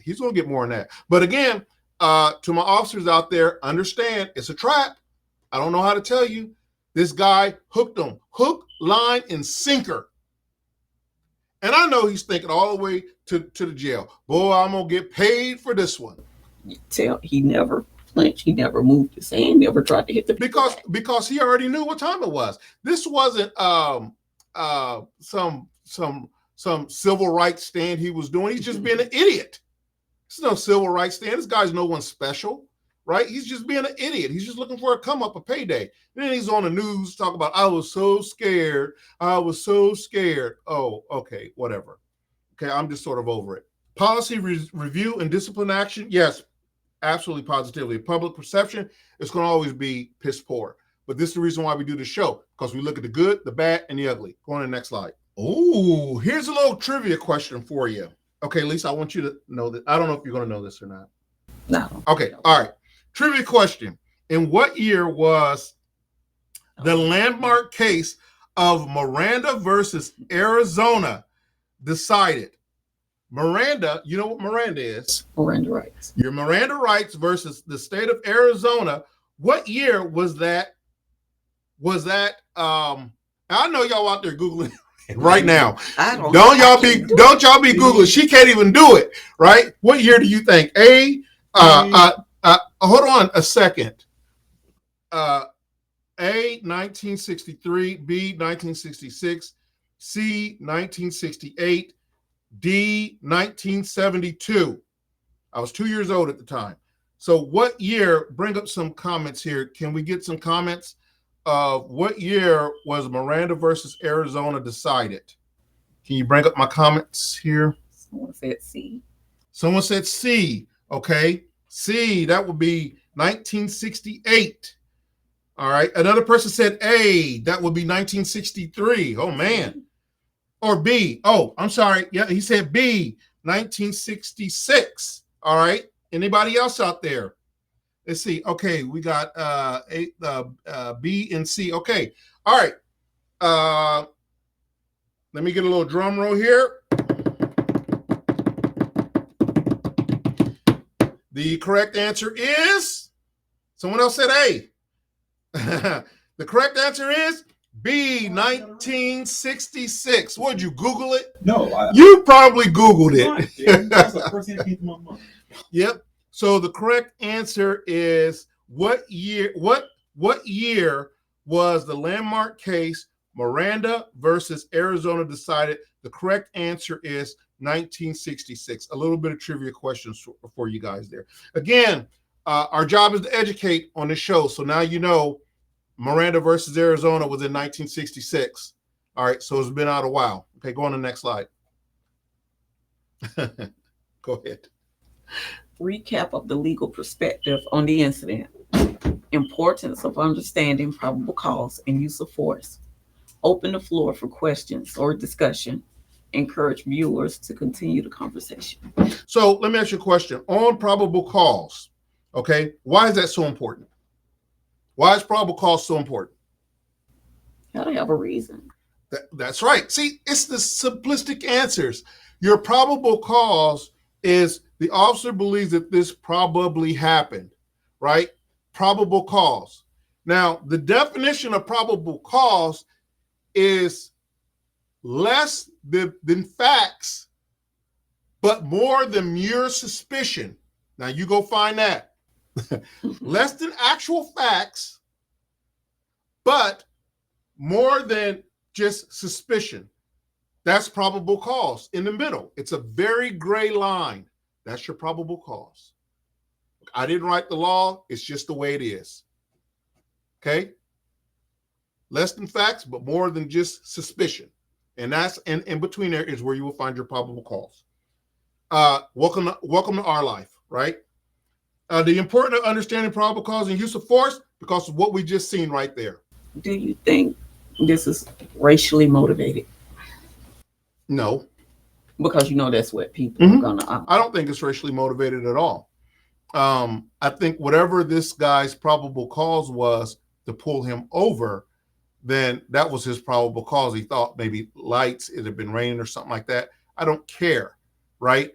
He's gonna get more than that. But again, to my officers out there, understand it's a trap. I don't know how to tell you. This guy hooked them. Hook, line, and sinker. And I know he's thinking all the way to the jail. Boy, I'm going to get paid for this one. He never flinched. He never moved his hand. Never tried to hit the because he already knew what time it was. This wasn't some civil rights stand he was doing. He's just being an idiot. It's no civil rights stand. This guy's no one special, right? He's just being an idiot. He's just looking for a come up, a payday. And then he's on the news talking about, I was so scared. I was so scared. Oh, okay, whatever. Okay, I'm just sort of over it. Policy review and discipline action. Yes, absolutely, positively. Public perception is going to always be piss poor. But this is the reason why we do the show, because we look at the good, the bad, and the ugly. Go on to the next slide. Oh, here's a little trivia question for you. Okay, Lisa, I want you to know that. I don't know if you're going to know this or not. No. Okay, all right. Trivia question. In what year was the landmark case of Miranda versus Arizona decided? Miranda, you know what Miranda is? Miranda rights. Your Miranda rights versus the state of Arizona. What year was that? I know y'all out there Googling right now. Don't y'all be Googling. She can't even do it, right? What year do you think? Hold on a second. A, 1963, B, 1966, C, 1968, D, 1972. I was 2 years old at the time. So what year, bring up some comments here. Can we get some comments of what year was Miranda versus Arizona decided? Can you bring up my comments here? Someone said C. Someone said C. Okay. C, that would be 1968. All right. Another person said A, that would be 1963. Oh, man. Or B. Oh, I'm sorry. Yeah, he said B, 1966. All right. Anybody else out there? Let's see. Okay, we got B and C. Okay. All right. Let me get a little drum roll here. The correct answer is, someone else said A. The correct answer is B, 1966. Would you Google it? No. You probably Googled it. That's the first thing that came to my mind. Yep. So the correct answer is what year was the landmark case Miranda versus Arizona decided? The correct answer is 1966. A little bit of trivia questions for you guys there. Again, our job is to educate on this show. So now you know Miranda versus Arizona was in 1966. All right, so it's been out a while. Okay, go on to the next slide. Go ahead. Recap of the legal perspective on the incident. Importance of understanding probable cause and use of force. Open the floor for questions or discussion. Encourage viewers to continue the conversation. So let me ask you a question. On probable cause, okay, why is that so important? Why is probable cause so important? Gotta have a reason. That's right. See, it's the simplistic answers. Your probable cause is the officer believes that this probably happened, right? Probable cause. Now, the definition of probable cause is less than facts, but more than mere suspicion. Now, you go find that. Less than actual facts, but more than just suspicion. That's probable cause in the middle. It's a very gray line. That's your probable cause. I didn't write the law. It's just the way it is. Okay? Less than facts, but more than just suspicion. And that's in between there is where you will find your probable cause. Welcome to our life, right? The importance of understanding probable cause and use of force because of what we just seen right there. Do you think this is racially motivated? No. Because that's what people are gonna. I don't think it's racially motivated at all. I think whatever this guy's probable cause was to pull him over, then that was his probable cause. He thought maybe lights, it had been raining or something like that. I don't care, right?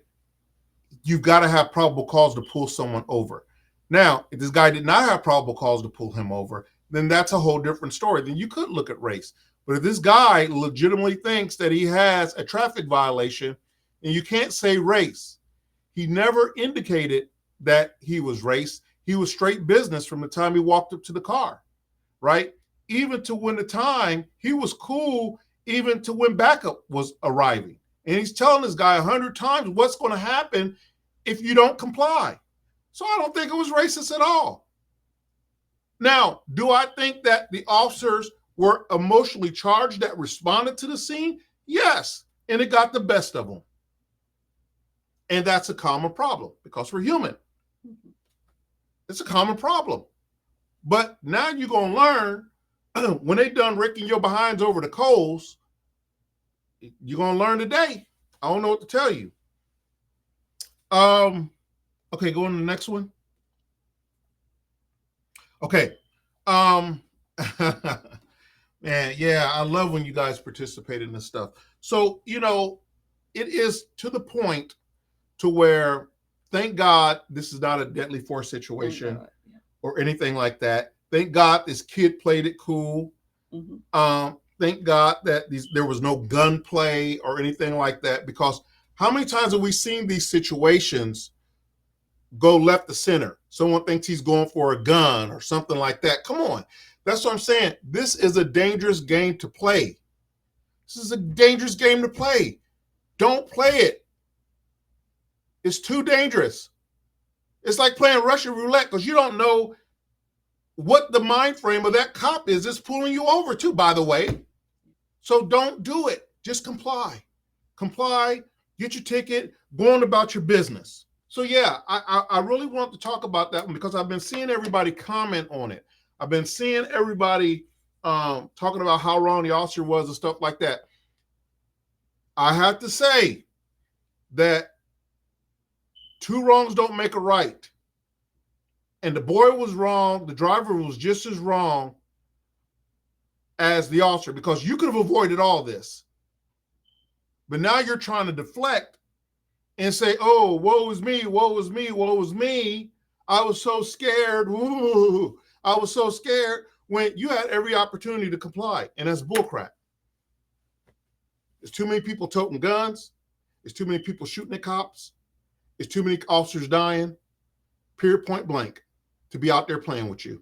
You've got to have probable cause to pull someone over. Now, if this guy did not have probable cause to pull him over, then that's a whole different story. Then you could look at race. But if this guy legitimately thinks that he has a traffic violation, and you can't say race, he never indicated that he was race. He was straight business from the time he walked up to the car, right? Even to when the time he was cool, even to when backup was arriving. And he's telling this guy 100 times what's going to happen if you don't comply. So I don't think it was racist at all. Now, do I think that the officers were emotionally charged that responded to the scene? Yes. And it got the best of them. And that's a common problem because we're human. It's a common problem. But now you're going to learn when they done raking your behinds over the coals, you're going to learn today. I don't know what to tell you. Okay, go on to the next one. Okay. Man, yeah, I love when you guys participate in this stuff. So, it is to the point to where, thank God, this is not a deadly force situation or anything like that. Thank God this kid played it cool. Thank God that there was no gunplay or anything like that, because how many times have we seen these situations go left to center? Someone thinks he's going for a gun or something like that. Come on. That's what I'm saying. This is a dangerous game to play. This is a dangerous game to play. Don't play it. It's too dangerous. It's like playing Russian roulette because you don't know what the mind frame of that cop is that's pulling you over too, by the way. So don't do it. Just comply. Comply, get your ticket, go on about your business. So yeah, I really want to talk about that one because I've been seeing everybody comment on it. I've been seeing everybody talking about how wrong the officer was and stuff like that. I have to say that two wrongs don't make a right. And the boy was wrong. The driver was just as wrong as the officer because you could have avoided all this. But now you're trying to deflect and say, oh, woe is me, woe is me, woe is me. I was so scared. Ooh, I was so scared, when you had every opportunity to comply. And that's bullcrap. There's too many people toting guns. There's too many people shooting at cops. There's too many officers dying, period, point blank, to be out there playing with you.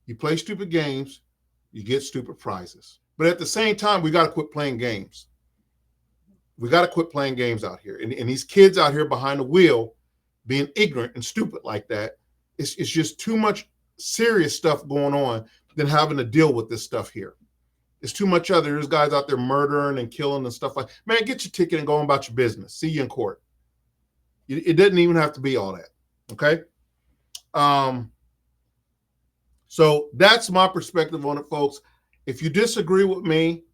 You play stupid games, you get stupid prizes. But at the same time, we got to quit playing games. We got to quit playing games out here. And these kids out here behind the wheel being ignorant and stupid like that, it's just too much serious stuff going on than having to deal with this stuff here. It's too much other. There's guys out there murdering and killing and stuff like, man, get your ticket and go on about your business. See you in court. It doesn't even have to be all that. Okay. So that's my perspective on it, folks. If you disagree with me,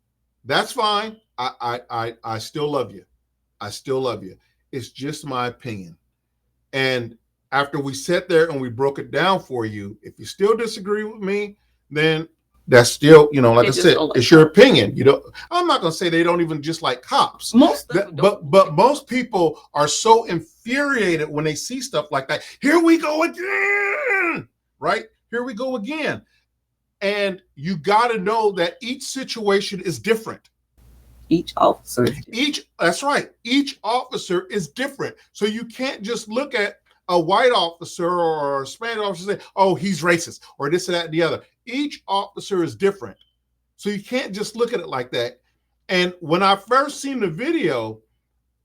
that's fine. I still love you. I still love you. It's just my opinion. And after we sat there and we broke it down for you, if you still disagree with me, then that's still, like I said, it's your opinion. I'm not going to say they don't even just like cops. But most people are so infuriated when they see stuff like that. Here we go again, right? Here we go again. And you got to know that each situation is different. Each officer. That's right. Each officer is different. So you can't just look at a white officer or a Spanish officer and say, oh, he's racist or this or that and the other. Each officer is different. So you can't just look at it like that. And when I first seen the video,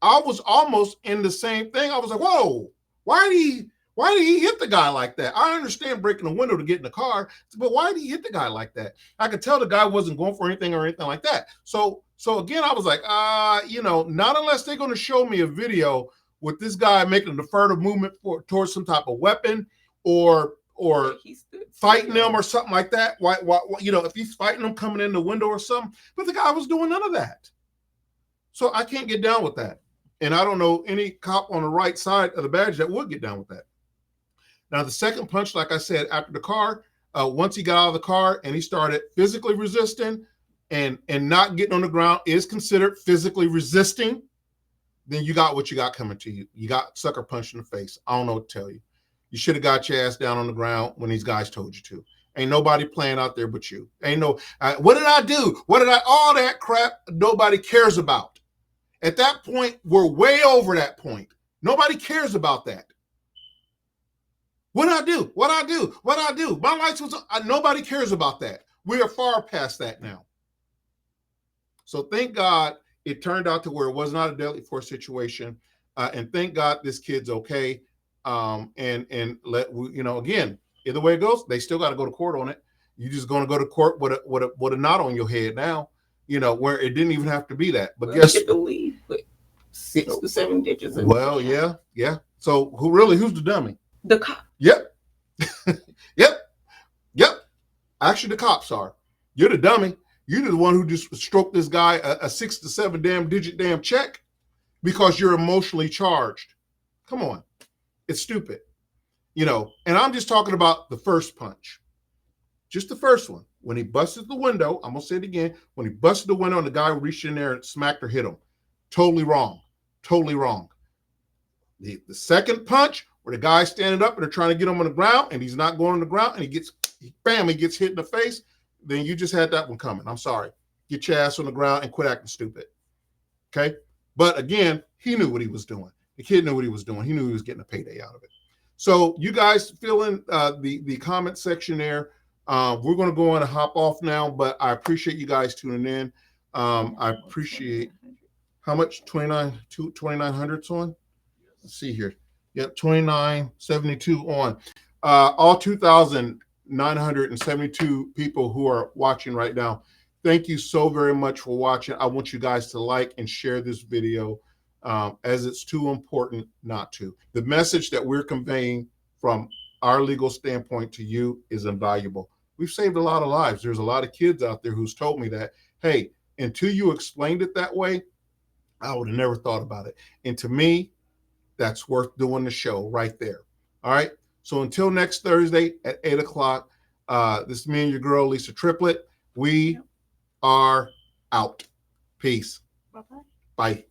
I was almost in the same thing. I was like, whoa, why did he hit the guy like that? I understand breaking a window to get in the car, but why did he hit the guy like that? I could tell the guy wasn't going for anything or anything like that. So So again, I was like, not unless they're going to show me a video with this guy making a deferred movement towards some type of weapon or fighting them or something like that. Why, if he's fighting them coming in the window or something, but the guy was doing none of that. So I can't get down with that. And I don't know any cop on the right side of the badge that would get down with that. Now, the second punch, like I said, after the car, once he got out of the car and he started physically resisting and not getting on the ground is considered physically resisting, then you got what you got coming to you. You got sucker punched in the face. I don't know what to tell you. You should have got your ass down on the ground when these guys told you to. Ain't nobody playing out there but you. Ain't no, what did I do? All that crap nobody cares about. At that point, we're way over that point. Nobody cares about that. What I do? My lights was nobody cares about that. We are far past that now. So thank God it turned out to where it was not a deadly force situation, and thank God this kid's okay. Again, either way it goes, they still got to go to court on it. You're just going to go to court with a knot on your head now. Where it didn't even have to be that. But guess the lead with 6 to 7 digits. Well, yeah. So who's the dummy? The cop. Yep. Yep. Actually, the cops are. You're the dummy. You're the one who just stroked this guy a 6 to 7 digit check because you're emotionally charged. Come on. It's stupid. And I'm just talking about the first punch. Just the first one. When he busted the window, I'm going to say it again. When he busted the window and the guy reached in there and smacked or hit him. Totally wrong. Totally wrong. The second punch, where the guy's standing up and they're trying to get him on the ground and he's not going on the ground and he gets hit in the face, then you just had that one coming. I'm sorry. Get your ass on the ground and quit acting stupid. Okay? But again, he knew what he was doing. The kid knew what he was doing. He knew he was getting a payday out of it. So you guys fill in the comment section there. We're going to go on and hop off now, but I appreciate you guys tuning in. I appreciate how much 2,900's on. Let's see here. Yep, 2,972 on. All 2,972 people who are watching right now. Thank you so very much for watching. I want you guys to like and share this video as it's too important not to. The message that we're conveying from our legal standpoint to you is invaluable. We've saved a lot of lives. There's a lot of kids out there who's told me that, hey, until you explained it that way, I would have never thought about it. And to me, that's worth doing the show right there. All right. So until next Thursday at 8 o'clock, this is me and your girl, Lisa Triplett. We are out. Peace. Bye-bye. Bye.